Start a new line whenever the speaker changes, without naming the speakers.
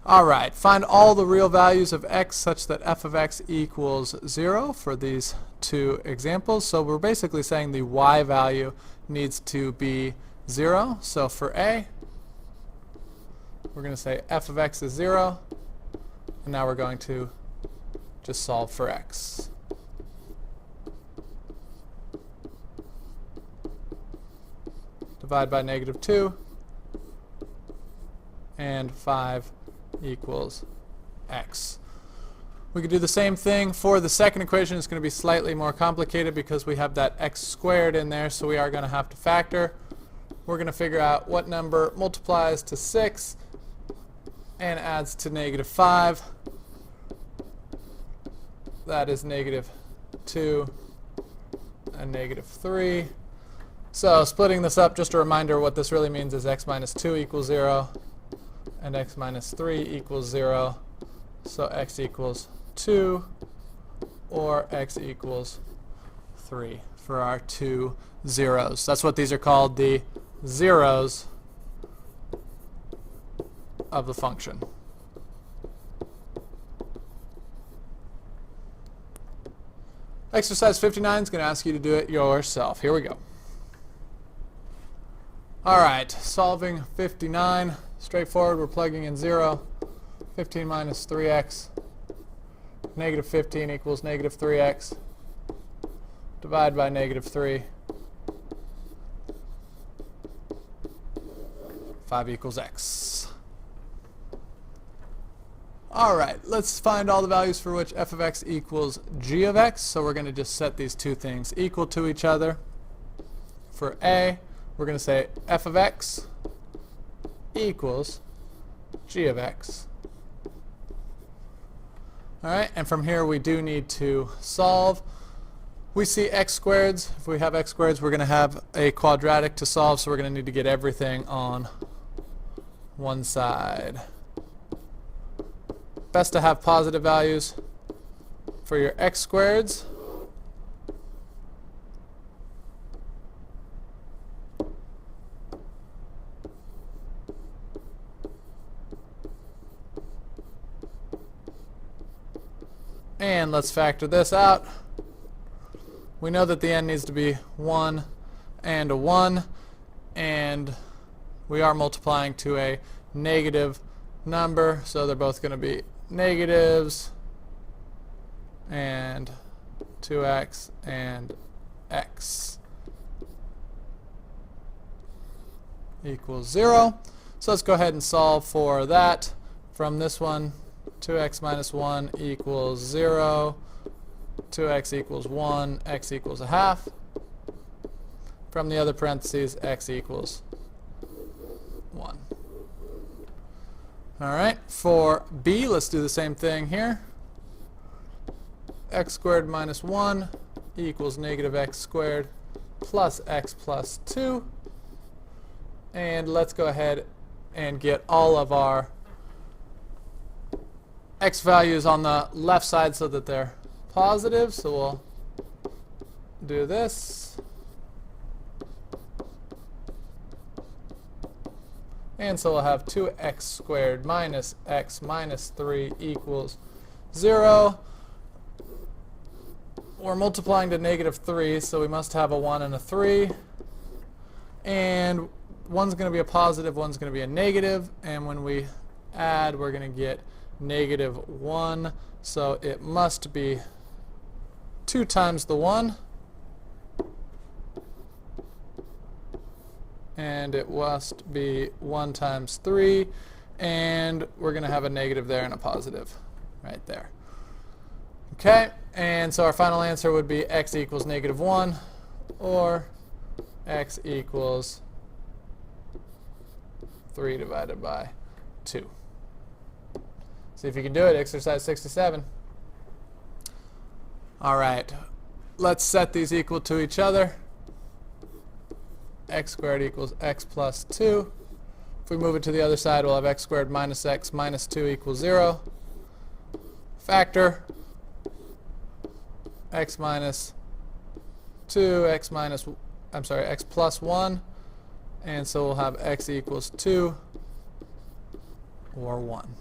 Alright, find all the real values of x such that f of x equals 0 for these two examples. So we're basically saying the y value needs to be 0. So for a, we're going to say f of x is 0, and now we're going to just solve for x. Divide by -2, and 5 equals x. We could do the same thing for the second equation. It's going to be slightly more complicated because we have that x squared in there, so we are going to have to factor. We're going to figure out what number multiplies to 6 and adds to -5. That is -2 and -3. So splitting this up, just a reminder, what this really means is x minus 2 equals 0 and x minus 3 equals 0. So x equals 2 or x equals 3 for our two zeros. That's what these are called, the zeros of the function. Exercise 59 is going to ask you to do it yourself. Here we go. Alright, solving 59. Straightforward, we're plugging in 0. 15 minus 3x. -15 equals -3x. Divide by -3. 5 equals x. Alright, let's find all the values for which f of x equals g of x. So we're going to just set these two things equal to each other. For a, we're going to say f of x equals g of x. Alright, and from here we do need to solve. We see x squareds. If we have x squareds, we're going to have a quadratic to solve, so we're going to need to get everything on one side. Best to have positive values for your x squareds. And let's factor this out. We know that the n needs to be 1 and a 1, and we are multiplying to a negative number, so they're both going to be negatives, and 2x and x equals 0. So let's go ahead and solve for that. From this one, 2x minus 1 equals 0, 2x equals 1, x equals a half. From the other parentheses, x equals 1. Alright, for b, let's do the same thing here. X squared minus 1 equals negative x squared plus x plus 2. And let's go ahead and get all of our x values on the left side so that they're positive. So we'll do this. And so we'll have 2x squared minus x minus 3 equals 0. We're multiplying to -3, so we must have a 1 and a 3. And one's going to be a positive, one's going to be a negative. And when we add, we're going to get -1. So it must be 2 times the 1. And it must be 1 times 3, and we're going to have a negative there and a positive right there. Okay, and so our final answer would be x equals -1 or x equals 3 divided by 2. See if you can do it. Exercise 67. All right, let's set these equal to each other. X squared equals x plus 2. If we move it to the other side, we'll have x squared minus x minus 2 equals 0. Factor x minus 2, x plus 1. And so we'll have x equals 2 or 1.